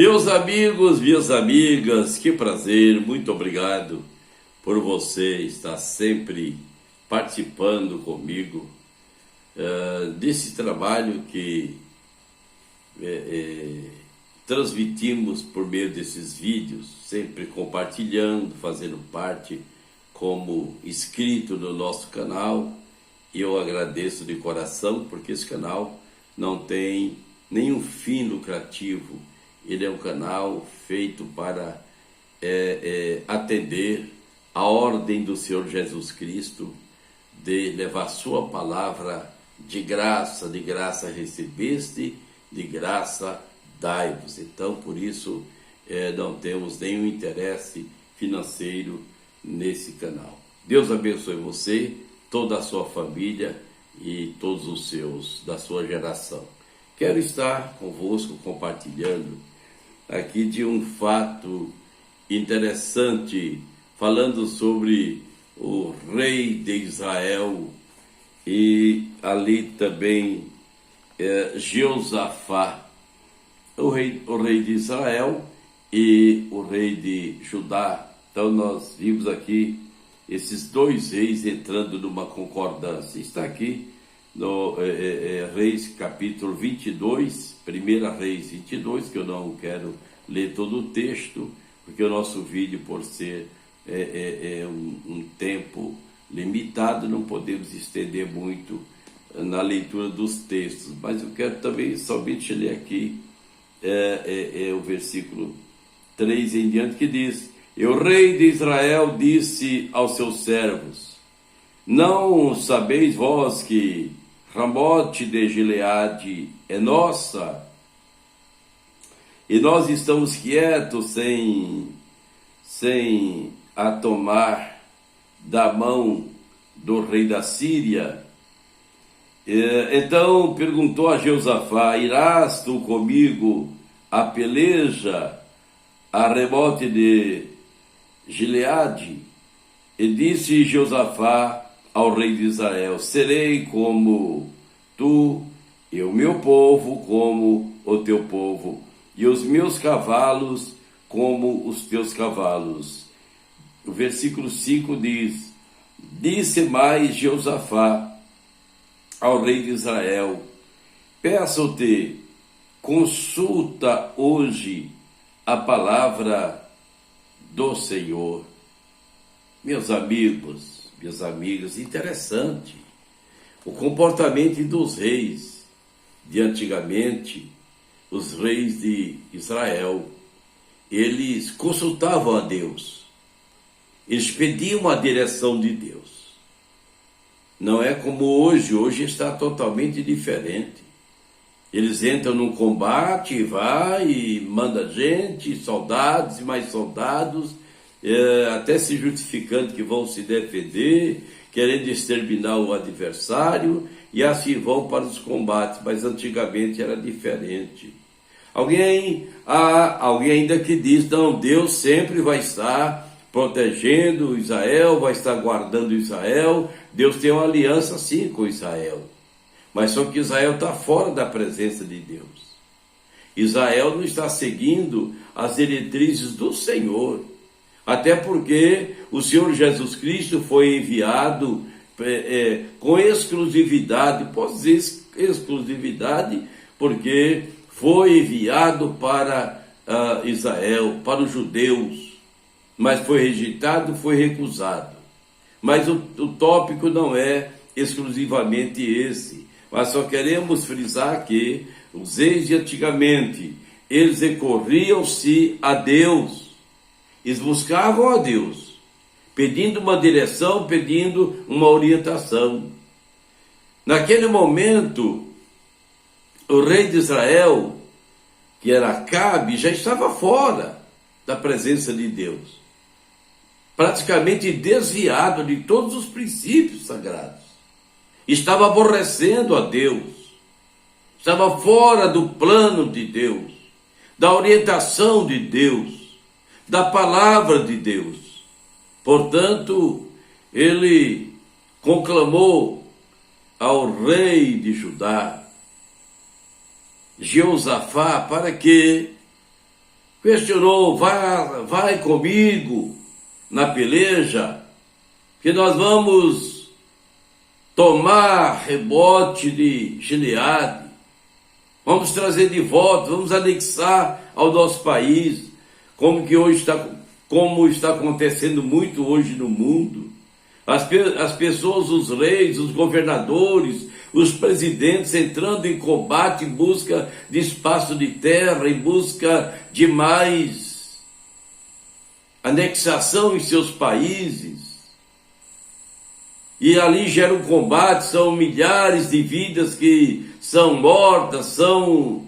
Meus amigos, minhas amigas, que prazer, muito obrigado por você estar sempre participando comigo desse trabalho que transmitimos por meio desses vídeos, sempre compartilhando, fazendo parte como inscrito no nosso canal. E eu agradeço de coração porque esse canal não tem nenhum fim lucrativo. Ele é um canal feito para atender a ordem do Senhor Jesus Cristo de levar sua palavra de graça recebeste, de graça dai-vos. Então, por isso, não temos nenhum interesse financeiro nesse canal. Deus abençoe você, toda a sua família e todos os seus, da sua geração. Quero estar convosco compartilhando aqui de um fato interessante, falando sobre o rei de Israel e ali também Jeosafá, o rei de Israel e o rei de Judá. Então nós vimos aqui esses dois reis entrando numa concordância. Está aqui no Reis capítulo 22, 1 Reis 22, que eu não quero ler todo o texto, porque o nosso vídeo, por ser um tempo limitado, não podemos estender muito na leitura dos textos, mas eu quero também somente ler aqui o versículo 3 em diante, que diz: E o rei de Israel disse aos seus servos: Não sabeis vós que Ramote de Gileade é nossa, e nós estamos quietos sem a tomar da mão do rei da Síria? Então perguntou a Jeosafá: Irás tu comigo a peleja a Ramote de Gileade? E disse Jeosafá ao rei de Israel: Serei como tu, e o meu povo como o teu povo, e os meus cavalos como os teus cavalos. O versículo 5 diz: Disse mais Jeosafá ao rei de Israel: Peço-te, consulta hoje a palavra do Senhor. Meus amigos, minhas amigas, interessante o comportamento dos reis de antigamente. Os reis de Israel, eles consultavam a Deus, eles pediam a direção de Deus. Não é como hoje está totalmente diferente. Eles entram num combate, vai e manda gente, soldados e mais soldados, até se justificando que vão se defender, querendo exterminar o adversário, e assim vão para os combates. Mas antigamente era diferente. Alguém ainda que diz: não, Deus sempre vai estar protegendo Israel, vai estar guardando Israel. Deus tem uma aliança sim com Israel, mas só que Israel está fora da presença de Deus. Israel não está seguindo as diretrizes do Senhor, até porque o Senhor Jesus Cristo foi enviado com exclusividade. Posso dizer exclusividade porque foi enviado para Israel, para os judeus, mas foi rejeitado, foi recusado. Mas o tópico não é exclusivamente esse, mas só queremos frisar que os reis de antigamente, eles recorriam-se a Deus, eles buscavam a Deus, pedindo uma direção, pedindo uma orientação. Naquele momento, o rei de Israel, que era Acabe, já estava fora da presença de Deus, praticamente desviado de todos os princípios sagrados. Estava aborrecendo a Deus, estava fora do plano de Deus, da orientação de Deus, da palavra de Deus. Portanto, ele conclamou ao rei de Judá, Jeosafá, para que questionou: vai comigo na peleja, que nós vamos tomar rebote de Gileade, vamos trazer de volta, vamos anexar ao nosso país, como está acontecendo muito hoje no mundo. As pessoas, os reis, os governadores, os presidentes entrando em combate em busca de espaço de terra, em busca de mais anexação em seus países. E ali gera um combate, são milhares de vidas que são mortas, são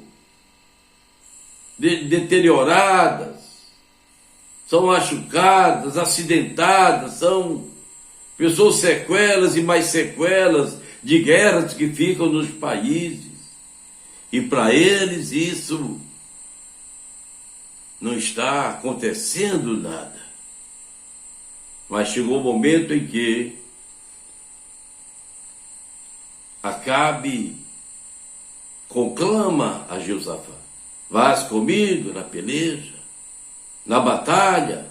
deterioradas, são machucadas, acidentadas, são pessoas sequelas e mais sequelas de guerras que ficam nos países. E para eles isso não está acontecendo nada. Mas chegou o momento em que Acabe conclama a Josafá: vais comigo na peleja, na batalha,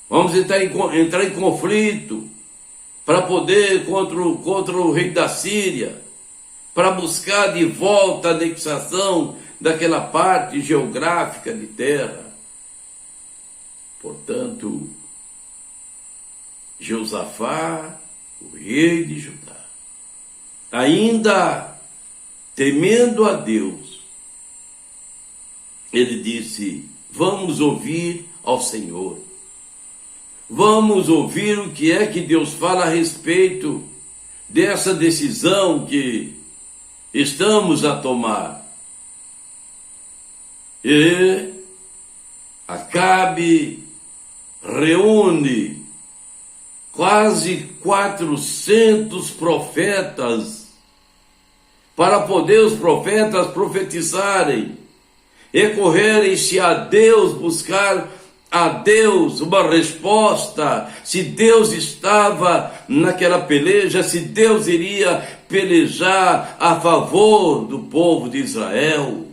vamos entrar em conflito para poder contra o rei da Síria, para buscar de volta a anexação daquela parte geográfica de terra. Portanto, Josafá, o rei de Judá, ainda temendo a Deus, ele disse: vamos ouvir ao Senhor. Vamos ouvir o que é que Deus fala a respeito dessa decisão que estamos a tomar. E Acabe reúne quase 400 profetas para poder os profetas profetizarem, recorrerem-se a Deus, buscar a Deus uma resposta, se Deus estava naquela peleja, se Deus iria pelejar a favor do povo de Israel,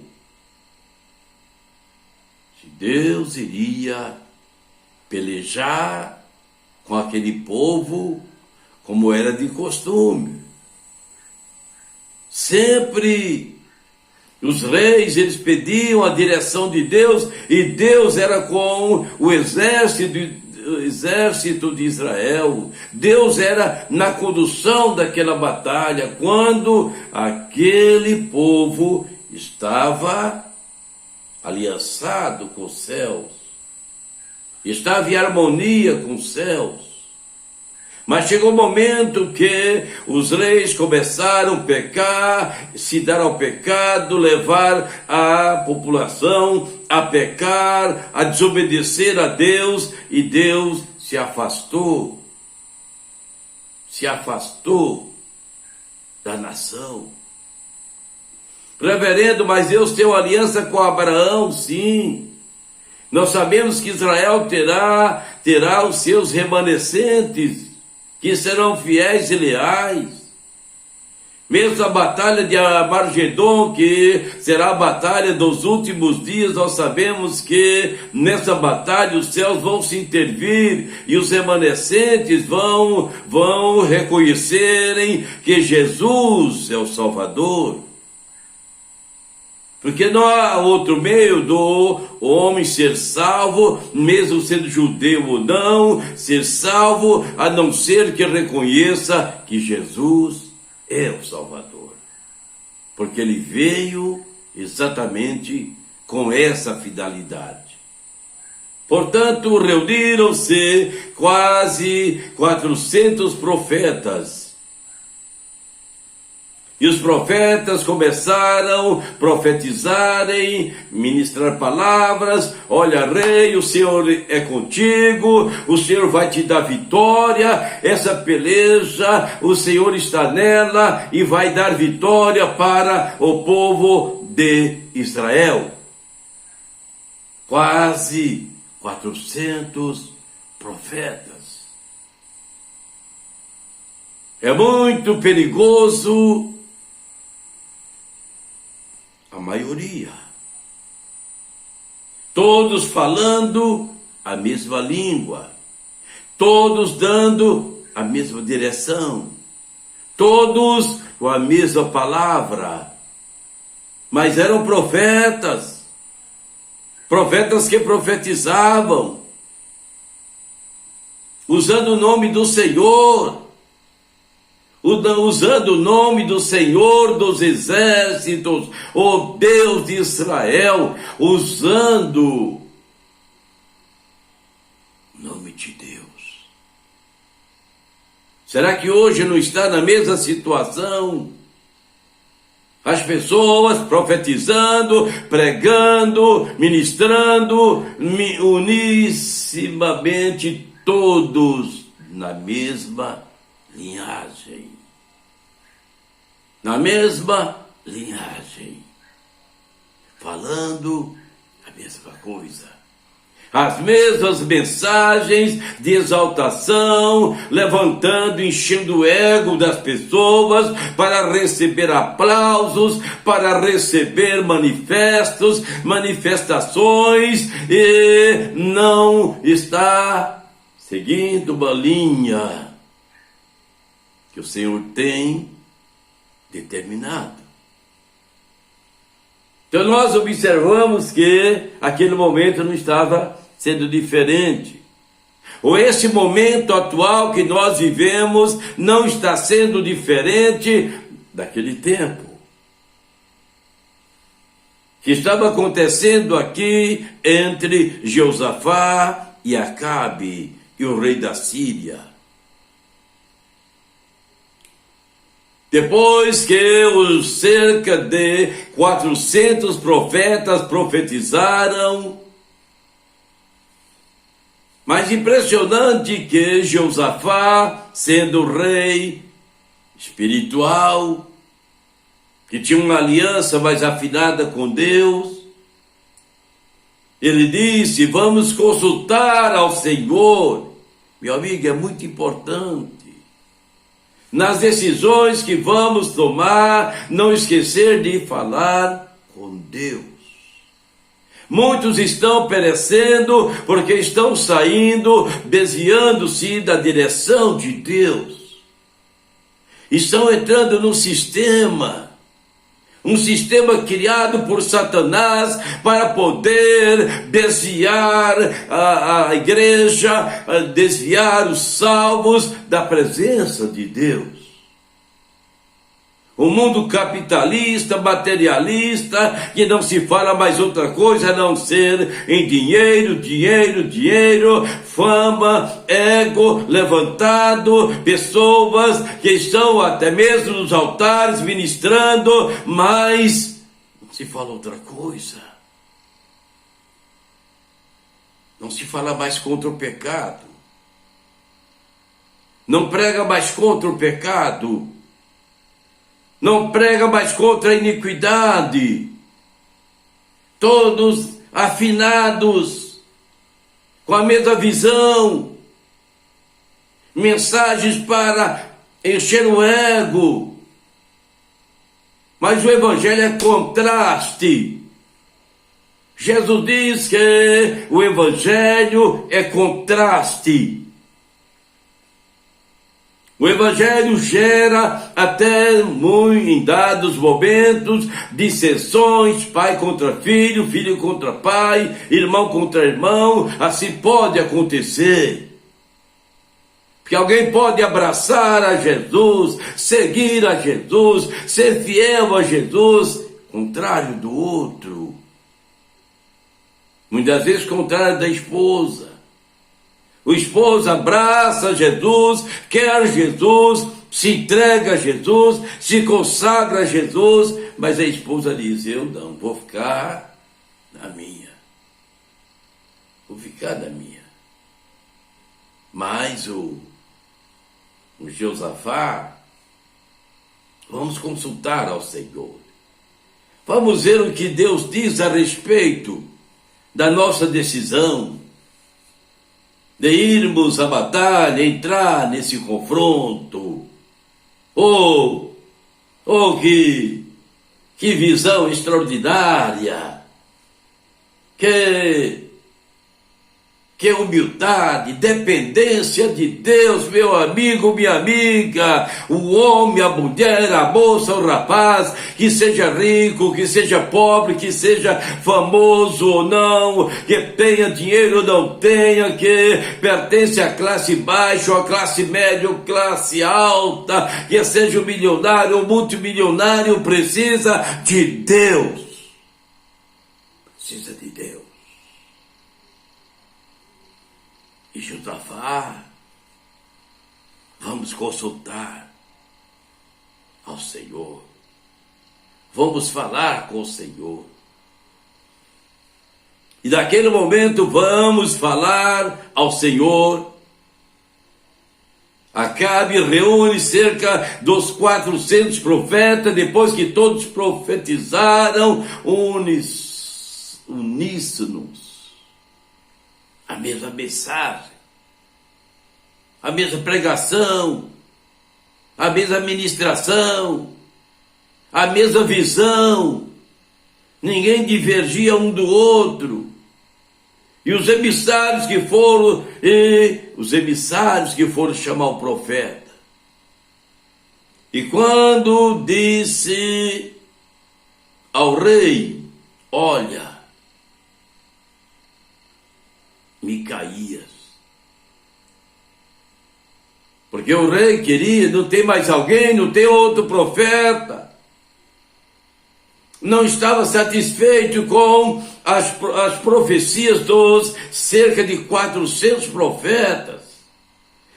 se Deus iria pelejar com aquele povo como era de costume. Sempre os reis, eles pediam a direção de Deus, e Deus era com o exército de Israel. Deus era na condução daquela batalha, quando aquele povo estava aliançado com os céus, estava em harmonia com os céus. Mas chegou o momento que os reis começaram a pecar, se dar ao pecado, levar a população a pecar, a desobedecer a Deus, e Deus se afastou da nação. Reverendo, mas Deus tem uma aliança com Abraão, sim. Nós sabemos que Israel terá os seus remanescentes, que serão fiéis e leais. Mesmo a batalha de Armagedon, que será a batalha dos últimos dias, nós sabemos que nessa batalha os céus vão se intervir e os remanescentes vão reconhecerem que Jesus é o Salvador. Porque não há outro meio do homem ser salvo, mesmo sendo judeu ou não, ser salvo, a não ser que reconheça que Jesus é o Salvador. Porque ele veio exatamente com essa finalidade. Portanto, reuniram-se quase 400 profetas. E os profetas começaram a profetizarem, ministrar palavras: olha, rei, o Senhor é contigo, o Senhor vai te dar vitória, essa peleja, o Senhor está nela e vai dar vitória para o povo de Israel. Quase 400 profetas. É muito perigoso a maioria. todos falando a mesma língua, todos dando a mesma direção, todos com a mesma palavra, mas eram profetas que profetizavam, usando o nome do Senhor, usando o nome do Senhor dos exércitos, o Deus de Israel, usando o nome de Deus. Será que hoje não está na mesma situação? As pessoas profetizando, pregando, ministrando, unissimamente, todos na mesma linhagem. Na mesma linhagem. Falando a mesma coisa. As mesmas mensagens de exaltação, levantando, enchendo o ego das pessoas para receber aplausos, para receber manifestações, e não está seguindo uma linha que o Senhor tem determinado. Então nós observamos que aquele momento não estava sendo diferente. Ou esse momento atual que nós vivemos não está sendo diferente daquele tempo que estava acontecendo aqui entre Jeosafá e Acabe, e o rei da Síria. Depois que os cerca de 400 profetas profetizaram, mas impressionante que Jeosafá, sendo rei espiritual, que tinha uma aliança mais afinada com Deus, ele disse: vamos consultar ao Senhor. Meu amigo, é muito importante, nas decisões que vamos tomar, não esquecer de falar com Deus. Muitos estão perecendo porque estão saindo, desviando-se da direção de Deus. Estão entrando num sistema criado por Satanás para poder desviar a igreja, desviar os salvos da presença de Deus. O mundo capitalista, materialista, que não se fala mais outra coisa a não ser em dinheiro, fama, ego levantado, pessoas que estão até mesmo nos altares ministrando, mas não se fala outra coisa. Não se fala mais contra o pecado. Não prega mais contra o pecado. Não prega mais contra a iniquidade. Todos afinados, com a mesma visão. Mensagens para encher o ego. Mas o Evangelho é contraste. Jesus diz que o Evangelho é contraste. O Evangelho gera até em dados momentos dissensões, pai contra filho, filho contra pai, irmão contra irmão. Assim pode acontecer. Porque alguém pode abraçar a Jesus, seguir a Jesus, ser fiel a Jesus, contrário do outro. Muitas vezes contrário da esposa. O esposo abraça Jesus, quer Jesus, se entrega a Jesus, se consagra a Jesus, mas a esposa diz: eu não, vou ficar na minha. Vou ficar na minha. Mas o Jeosafá, vamos consultar ao Senhor. Vamos ver o que Deus diz a respeito da nossa decisão de irmos à batalha, entrar nesse confronto. Que visão extraordinária! que humildade, dependência de Deus, meu amigo, minha amiga, o homem, a mulher, a moça, o rapaz, que seja rico, que seja pobre, que seja famoso ou não, que tenha dinheiro ou não tenha, que pertence à classe baixa ou à classe média ou classe alta, que seja um milionário ou multimilionário, precisa de Deus. Precisa de Deus. E Josafá, vamos consultar ao Senhor, vamos falar com o Senhor. E naquele momento vamos falar ao Senhor. Acabe reúne cerca dos 400 profetas, depois que todos profetizaram uníssonos. A mesma mensagem, a mesma pregação, a mesma ministração, a mesma visão. Ninguém divergia um do outro. E os emissários que foram chamar o profeta. E quando disse ao rei, olha, Micaías. Porque o rei queria, não tem mais alguém, não tem outro profeta. Não estava satisfeito com as profecias dos cerca de 400 profetas.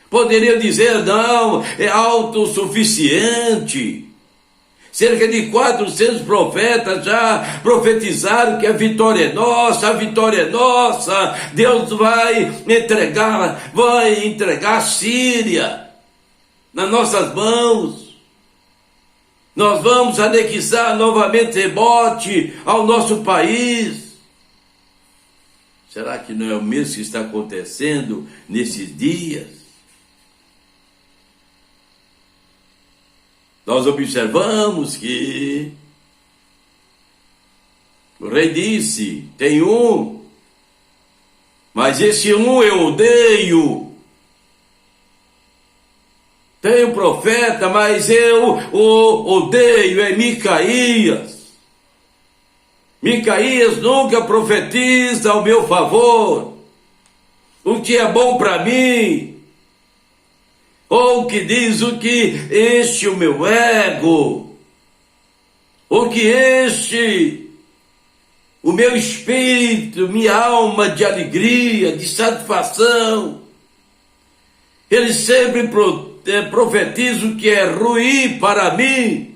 Poderia dizer, não, é autossuficiente. Cerca de 400 profetas já profetizaram que a vitória é nossa, Deus vai entregar a Síria nas nossas mãos. Nós vamos anexar novamente Rebote ao nosso país. Será que não é o mesmo que está acontecendo nesses dias? Nós observamos que o rei disse, tem um, mas esse um eu odeio. Tem um profeta, mas eu o odeio, é Micaías. Micaías nunca profetiza ao meu favor. O que é bom para mim, ou que diz o que enche o meu ego, o que enche o meu espírito, minha alma de alegria, de satisfação. Ele sempre profetiza o que é ruim para mim.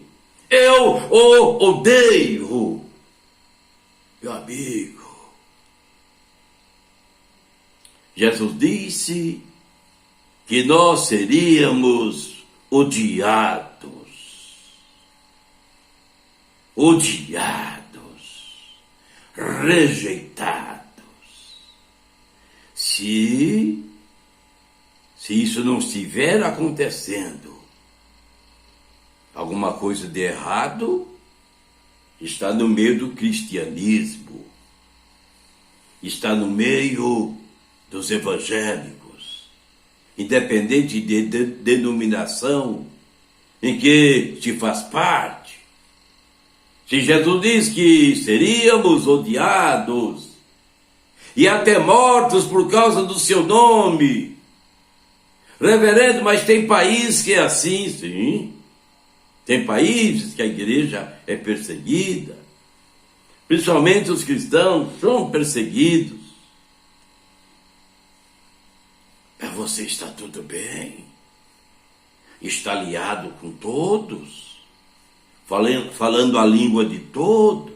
Eu o odeio, meu amigo. Jesus disse que nós seríamos odiados, rejeitados. Se isso não estiver acontecendo, alguma coisa de errado está no meio do cristianismo, está no meio dos evangélicos. Independente de denominação em que se faz parte. Se Jesus diz que seríamos odiados e até mortos por causa do seu nome, reverendo, mas tem país que é assim, sim. Tem países que a igreja é perseguida, principalmente os cristãos são perseguidos. Você está tudo bem, está aliado com todos, falando a língua de todos,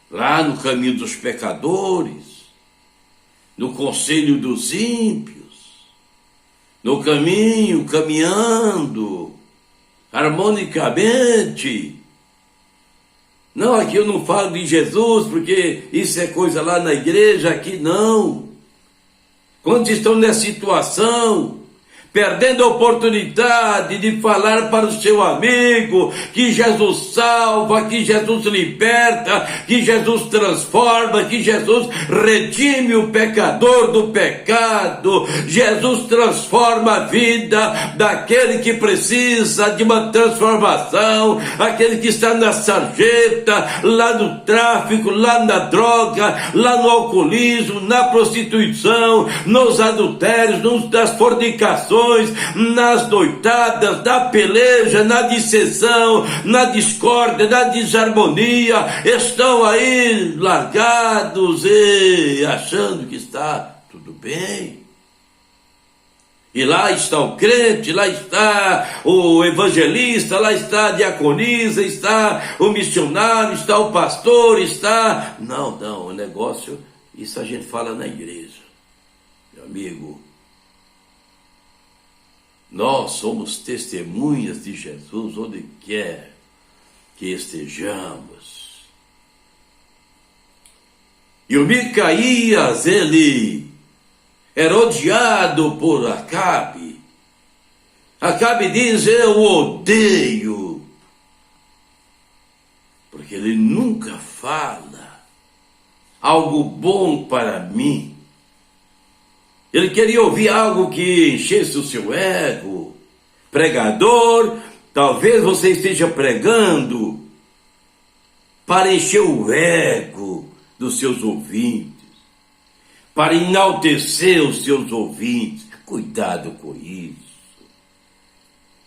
lá no caminho dos pecadores, no conselho dos ímpios, no caminho, caminhando harmonicamente. Não, aqui eu não falo de Jesus, porque isso é coisa lá na igreja, aqui não. Quando estão nessa situação, perdendo a oportunidade de falar para o seu amigo que Jesus salva, que Jesus liberta, que Jesus transforma, que Jesus redime o pecador do pecado. Jesus transforma a vida daquele que precisa de uma transformação, aquele que está na sarjeta, lá no tráfico, lá na droga, lá no alcoolismo, na prostituição, nos adultérios, nas fornicações, nas noitadas, na peleja, na dissensão, na discórdia, na desarmonia, estão aí largados e achando que está tudo bem. E lá está o crente, lá está o evangelista, lá está a diaconisa, está o missionário, está o pastor, está... Não, o negócio, isso a gente fala na igreja. Meu amigo, nós somos testemunhas de Jesus onde quer que estejamos. E o Micaías, ele era odiado por Acabe. Acabe diz: eu odeio, porque ele nunca fala algo bom para mim. Ele queria ouvir algo que enchesse o seu ego. Pregador, talvez você esteja pregando para encher o ego dos seus ouvintes, para enaltecer os seus ouvintes. Cuidado com isso.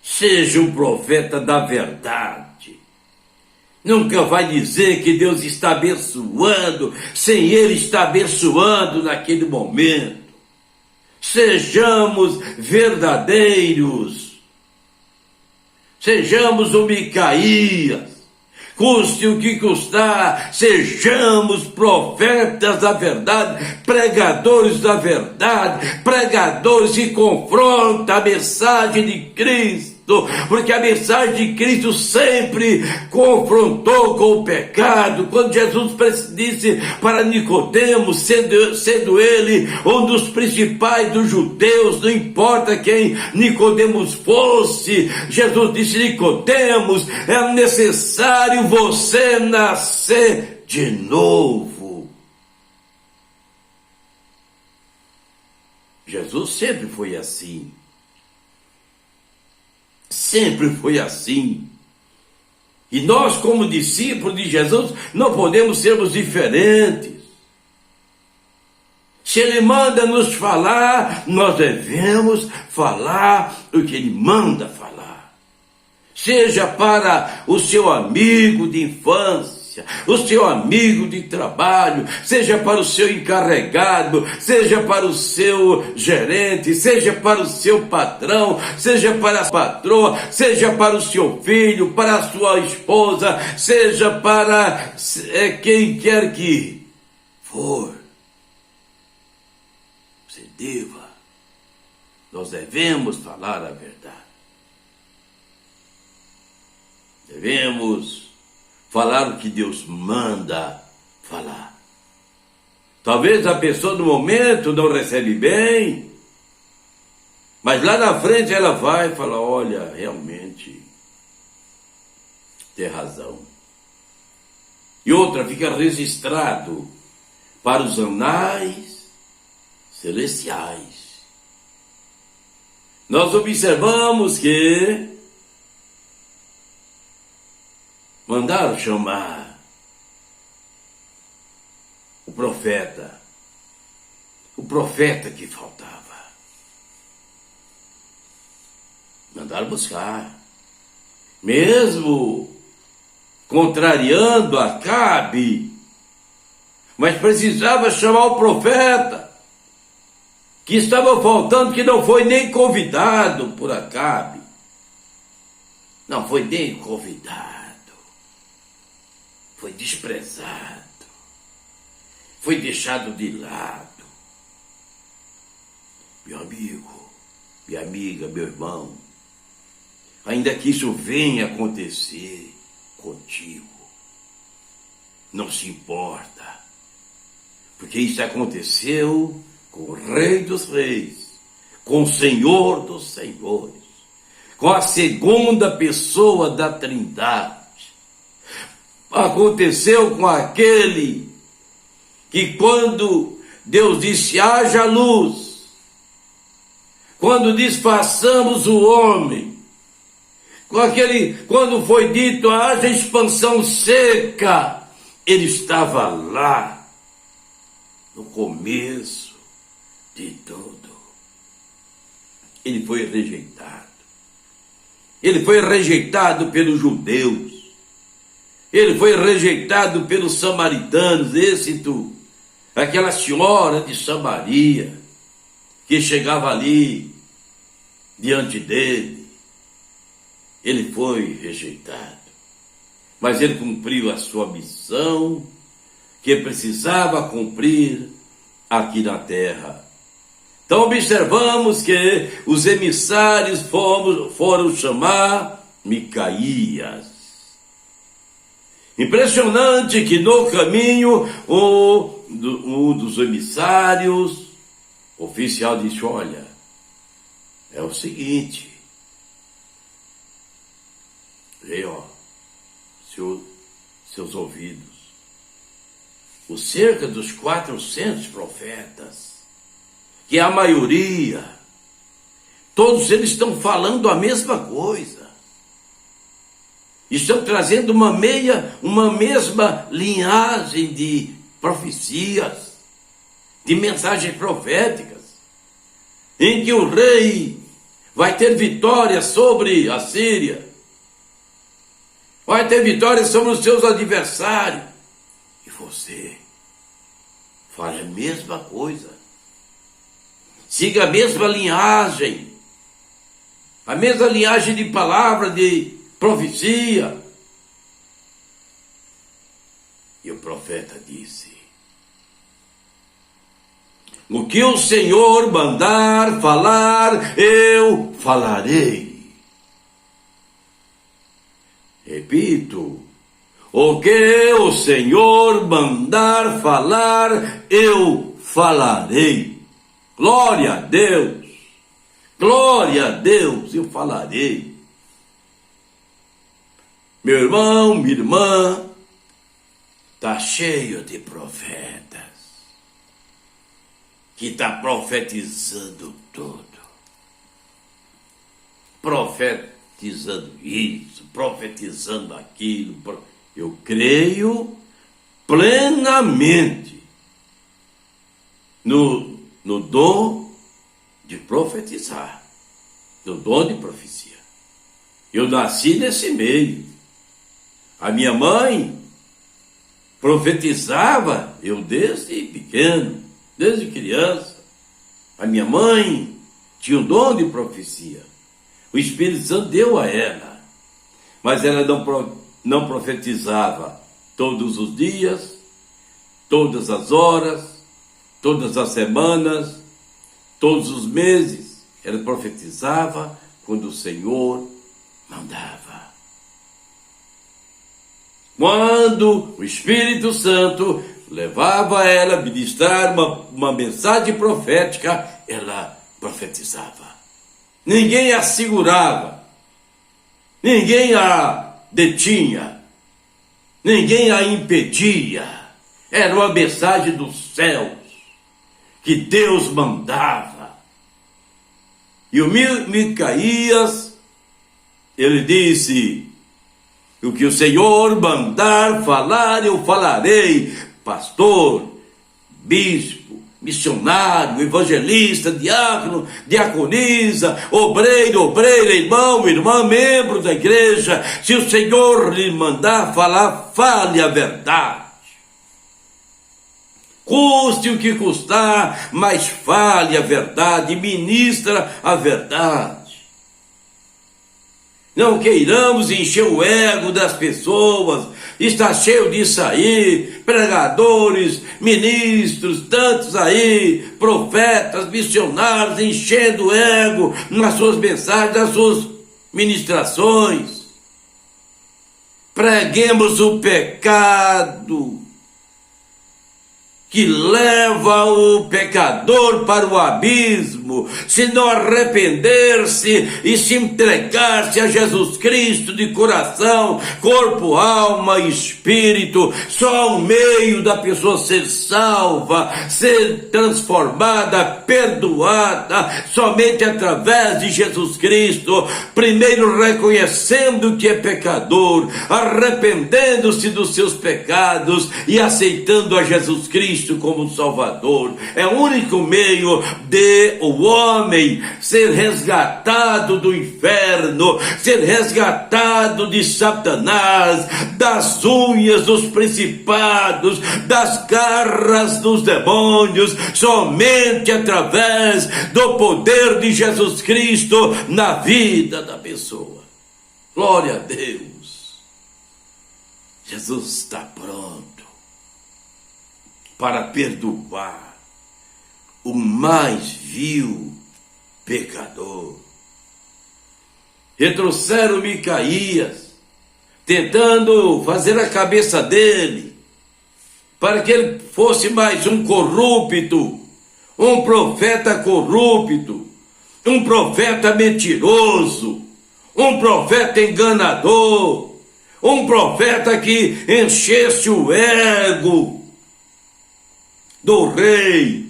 Seja um profeta da verdade. Nunca vai dizer que Deus está abençoando sem Ele estar abençoando naquele momento. Sejamos verdadeiros. Sejamos o Micaías. Custe o que custar, sejamos profetas da verdade, pregadores da verdade, pregadores que confrontam a mensagem de Cristo, porque a mensagem de Cristo sempre confrontou com o pecado. Quando Jesus disse para Nicodemos, sendo ele um dos principais dos judeus, não importa quem Nicodemos fosse, Jesus disse: Nicodemos, é necessário você nascer de novo. Jesus sempre foi assim. Sempre foi assim. E nós, como discípulos de Jesus, não podemos sermos diferentes. Se Ele manda nos falar, nós devemos falar o que Ele manda falar. Seja para o seu amigo de infância, o seu amigo de trabalho, seja para o seu encarregado, seja para o seu gerente, seja para o seu patrão, seja para a patroa, seja para o seu filho, para a sua esposa, seja para quem quer que for. Nós devemos falar a verdade. Devemos falar o que Deus manda falar. Talvez a pessoa no momento não recebe bem, mas lá na frente ela vai falar: olha, realmente tem razão. E outra, fica registrado para os anais celestiais. Nós observamos que mandaram chamar o profeta que faltava. Mandaram buscar, mesmo contrariando Acabe, mas precisava chamar o profeta que estava faltando, que não foi nem convidado por Acabe. Não foi nem convidado. Foi desprezado. Foi deixado de lado. Meu amigo, minha amiga, meu irmão, ainda que isso venha acontecer contigo, não se importa, porque isso aconteceu com o Rei dos Reis, com o Senhor dos Senhores, com a segunda pessoa da Trindade. Aconteceu com aquele que, quando Deus disse haja luz, quando diz façamos o homem, quando foi dito haja expansão seca, ele estava lá no começo de tudo. Ele foi rejeitado. Ele foi rejeitado pelos judeus. Ele foi rejeitado pelos samaritanos. Aquela senhora de Samaria, que chegava ali diante dele, ele foi rejeitado. Mas ele cumpriu a sua missão, que precisava cumprir aqui na terra. Então observamos que os emissários foram chamar Micaías. Impressionante que no caminho um dos emissários, oficial, disse: olha, é o seguinte, vê, seus ouvidos, os cerca dos 400 profetas, que a maioria, todos eles estão falando a mesma coisa. Estão trazendo uma mesma linhagem de profecias, de mensagens proféticas, em que o rei vai ter vitória sobre a Síria, vai ter vitória sobre os seus adversários. E você faz a mesma coisa. Siga a mesma linhagem de palavra, de profecia. E o profeta disse: o que o Senhor mandar falar, eu falarei. Repito, o que o Senhor mandar falar, eu falarei. Glória a Deus, eu falarei. Meu irmão, minha irmã, está cheio de profetas, que está profetizando tudo. Profetizando isso, profetizando aquilo. Eu creio plenamente no dom de profetizar, no dom de profecia. Eu nasci nesse meio. A minha mãe profetizava, eu desde pequeno, desde criança. A minha mãe tinha o dom de profecia. O Espírito Santo deu a ela, mas ela não profetizava todos os dias, todas as horas, todas as semanas, todos os meses. Ela profetizava quando o Senhor mandava. Quando o Espírito Santo levava ela a ministrar uma mensagem profética, ela profetizava. Ninguém a segurava, ninguém a detinha, ninguém a impedia. Era uma mensagem dos céus que Deus mandava. E o Micaías, ele disse: o que o Senhor mandar falar, eu falarei. Pastor, bispo, missionário, evangelista, diácono, diaconisa, obreiro, obreira, irmão, irmã, membro da igreja, se o Senhor lhe mandar falar, fale a verdade. Custe o que custar, mas fale a verdade, ministra a verdade. Não queiramos encher o ego das pessoas. Está cheio disso aí, pregadores, ministros, tantos aí, profetas, missionários, enchendo o ego nas suas mensagens, nas suas ministrações. Preguemos o pecado que leva o pecador para o abismo. mesmo, se não arrepender-se e se entregar-se a Jesus Cristo de coração, corpo, alma e espírito, só o meio da pessoa ser salva, ser transformada, perdoada, somente através de Jesus Cristo, primeiro reconhecendo que é pecador, arrependendo-se dos seus pecados e aceitando a Jesus Cristo como Salvador. É o único meio de o homem ser resgatado do inferno, ser resgatado de Satanás, das unhas dos principados, das garras dos demônios, somente através do poder de Jesus Cristo na vida da pessoa. Glória a Deus. Jesus está pronto para perdoar o mais vil pecador. Retrouxeram Micaías, tentando fazer a cabeça dele, para que ele fosse mais um corrupto, um profeta corrupto, um profeta mentiroso, um profeta enganador, um profeta que enchesse o ego do rei.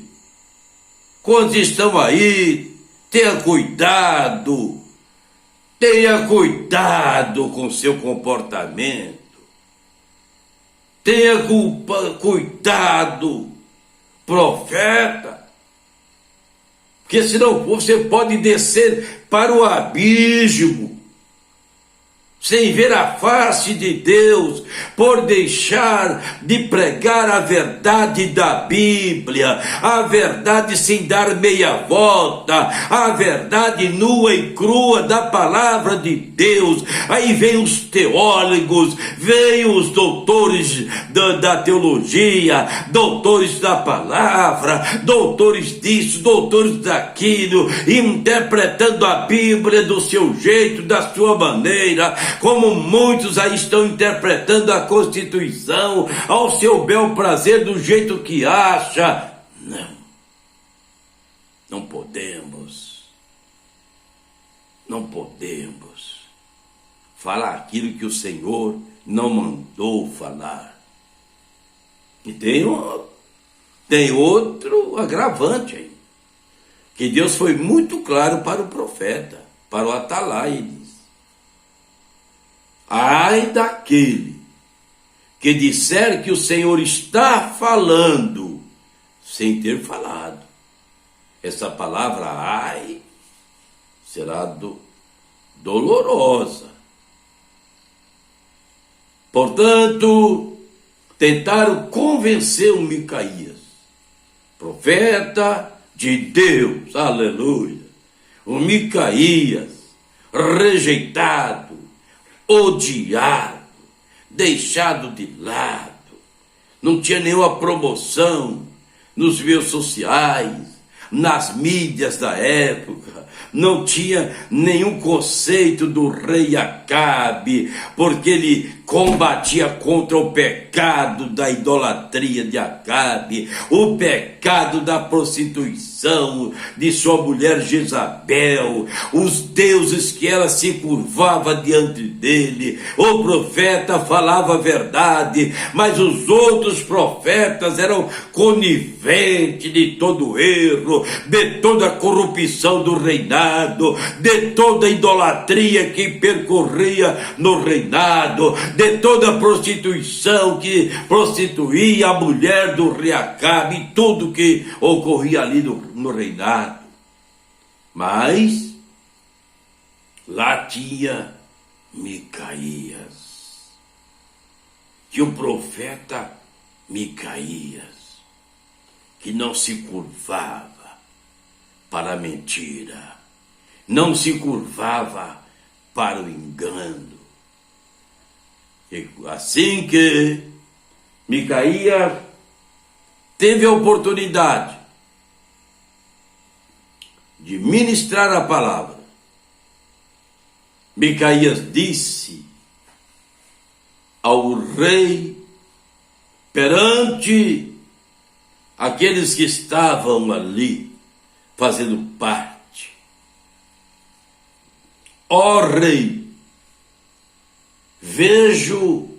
Quando estão aí, tenha cuidado com seu comportamento, tenha cuidado, profeta, porque senão você pode descer para o abismo, sem ver a face de Deus, por deixar de pregar a verdade da Bíblia, a verdade sem dar meia volta, a verdade nua e crua da palavra de Deus. Aí vem os teólogos, vem os doutores da teologia, doutores da palavra, doutores disso, doutores daquilo, interpretando a Bíblia do seu jeito, da sua maneira, como muitos aí estão interpretando a Constituição ao seu bel prazer, do jeito que acha. Não podemos falar aquilo que o Senhor não mandou falar. E tem outro agravante aí, que Deus foi muito claro para o profeta, para o Atalaia. Ai daquele que disser que o Senhor está falando sem ter falado. Essa palavra ai será dolorosa. Portanto, tentaram convencer o Micaías, profeta de Deus, aleluia. O Micaías, rejeitado, odiado, deixado de lado, não tinha nenhuma promoção nos meios sociais, nas mídias da época, não tinha nenhum conceito do rei Acabe, porque ele combatia contra o pecado da idolatria de Acabe, o pecado da prostituição de sua mulher Jezabel, os deuses que ela se curvava diante dele. O profeta falava a verdade, mas os outros profetas eram coniventes de todo erro, de toda a corrupção do reinado, de toda a idolatria que percorria no reinado, de toda a prostituição que prostituía a mulher do rei Acabe, e tudo que ocorria ali no reinado. Mas lá tinha Micaías, que o profeta Micaías, que não se curvava para a mentira, não se curvava para o engano. E assim que Micaías teve a oportunidade de ministrar a palavra, Micaías disse ao rei, perante aqueles que estavam ali, fazendo parte. Ó Rei, vejo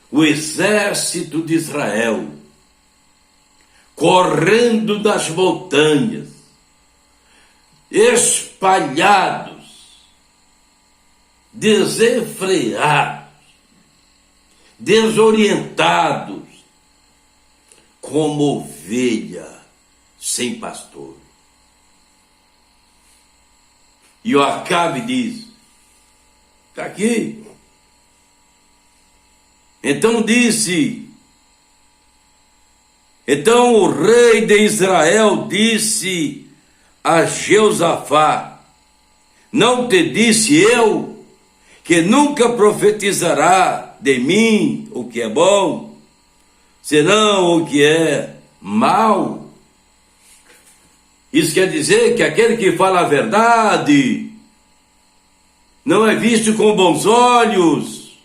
o exército de Israel correndo das montanhas, espalhados, desenfreados, desorientados, como ovelha sem pastor. E o Acabe diz, está aqui. Então o rei de Israel disse a Jeosafá, não te disse eu que nunca profetizará de mim o que é bom, senão o que é mal? Isso quer dizer que aquele que fala a verdade não é visto com bons olhos.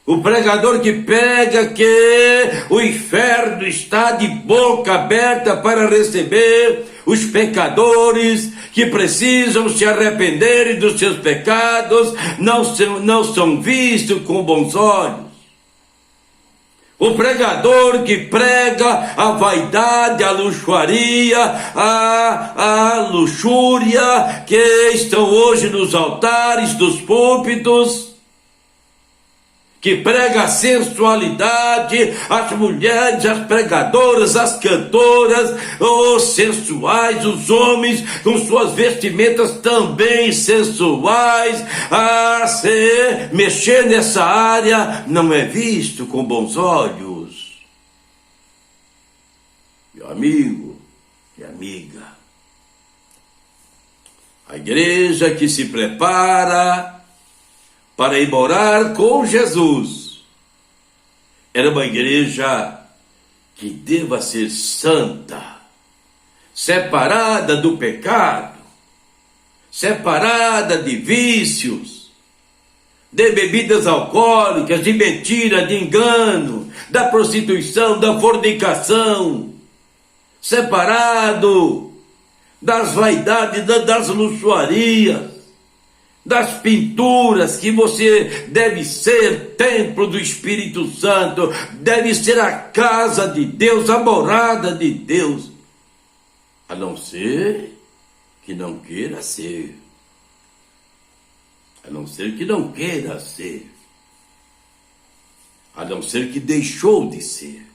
O pregador que prega que o inferno está de boca aberta para receber os pecadores que precisam se arrependerem dos seus pecados, não são vistos com bons olhos. O pregador que prega a vaidade, a luxuaria, a luxúria que estão hoje nos altares dos púlpitos, que prega a sensualidade, as mulheres, as pregadoras, as cantoras, os sensuais, os homens com suas vestimentas também sensuais, a se mexer nessa área não é visto com bons olhos. Meu amigo e amiga, a igreja que se prepara para ir morar com Jesus era uma igreja que deva ser santa, separada do pecado, separada de vícios, de bebidas alcoólicas, de mentira, de engano, da prostituição, da fornicação, separado das vaidades, das luxuarias, das pinturas, que você deve ser templo do Espírito Santo, deve ser a casa de Deus, a morada de Deus, a não ser que não queira ser, a não ser que não queira ser, a não ser que deixou de ser.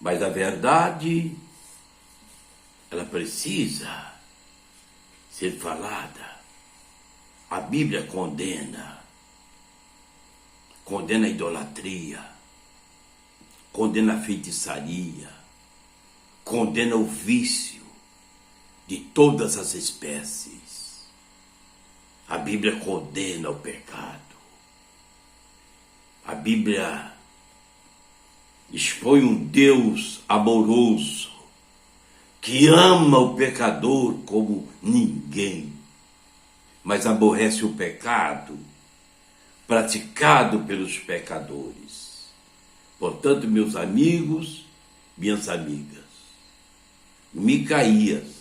Mas a verdade, ela precisa ser falada. A Bíblia condena a idolatria, condena a feitiçaria, condena o vício de todas as espécies. A Bíblia condena o pecado. A Bíblia expõe um Deus amoroso, que ama o pecador como ninguém, mas aborrece o pecado praticado pelos pecadores. Portanto, meus amigos, minhas amigas, Micaías,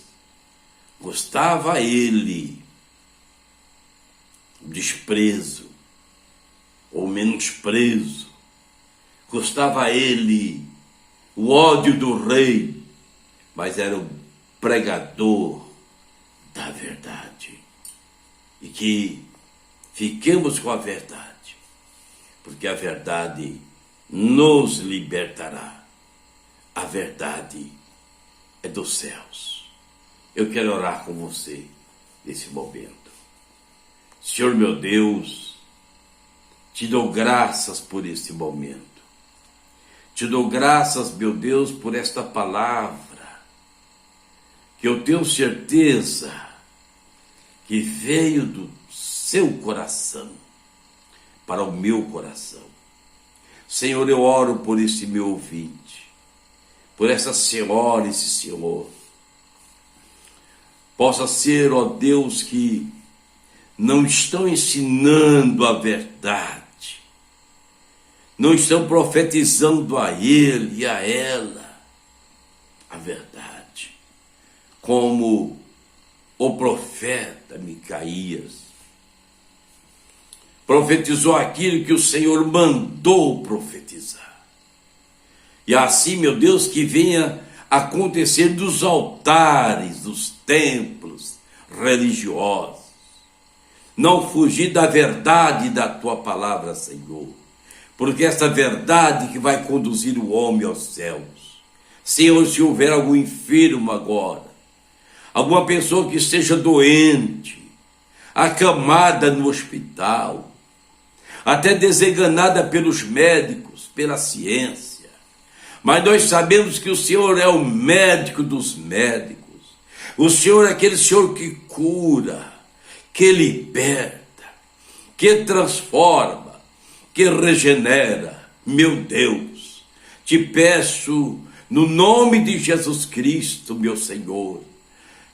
gostava ele o desprezo ou menosprezo, gostava a ele o ódio do rei, mas era o pregador da verdade. E que fiquemos com a verdade, porque a verdade nos libertará. A verdade é dos céus. Eu quero orar com você nesse momento. Senhor meu Deus, te dou graças por este momento. Te dou graças, meu Deus, por esta palavra, que eu tenho certeza que veio do seu coração para o meu coração. Senhor, eu oro por esse meu ouvinte, por essa senhora, esse senhor. Possa ser, ó Deus, que não estão ensinando a verdade, não estão profetizando a ele e a ela a verdade. Como o profeta Micaías profetizou aquilo que o Senhor mandou profetizar. E assim, meu Deus, que venha acontecer dos altares, dos templos religiosos. Não fugir da verdade da tua palavra, Senhor. Porque essa verdade que vai conduzir o homem aos céus. Senhor, se houver algum enfermo agora, alguma pessoa que esteja doente, acamada no hospital, até desenganada pelos médicos, pela ciência, mas nós sabemos que o Senhor é o médico dos médicos, o Senhor é aquele Senhor que cura, que liberta, que transforma, que regenera. Meu Deus, te peço no nome de Jesus Cristo, meu Senhor,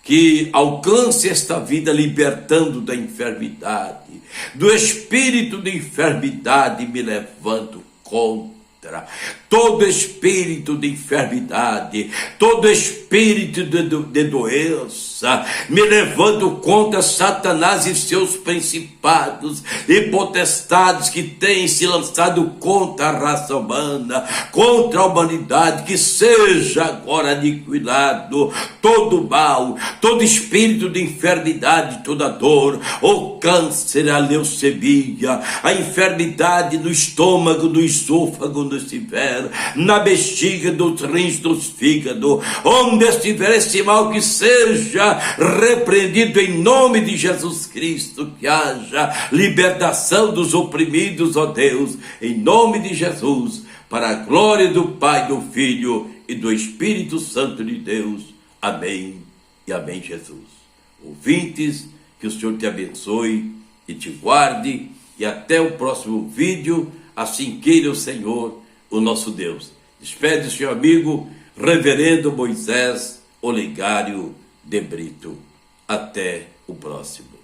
que alcance esta vida libertando da enfermidade, do espírito de enfermidade. Me levanto contra todo espírito de enfermidade, todo espírito de doença. Me levanto contra Satanás e seus principados e potestades que têm se lançado contra a raça humana, contra a humanidade. Que seja agora aniquilado todo mal, todo espírito de enfermidade, toda dor, o câncer, a leucemia, a enfermidade no estômago, no esôfago, onde estiver, na bexiga, dos rins, dos fígados, onde estiver esse mal, que seja repreendido em nome de Jesus Cristo. Que haja libertação dos oprimidos, ó Deus, em nome de Jesus, para a glória do Pai, do Filho e do Espírito Santo de Deus. Amém e amém, Jesus. Ouvintes, que o Senhor te abençoe e te guarde, e até o próximo vídeo, assim queira o Senhor, o nosso Deus. Despede seu amigo, Reverendo Moisés Olegário de Brito. Até o próximo.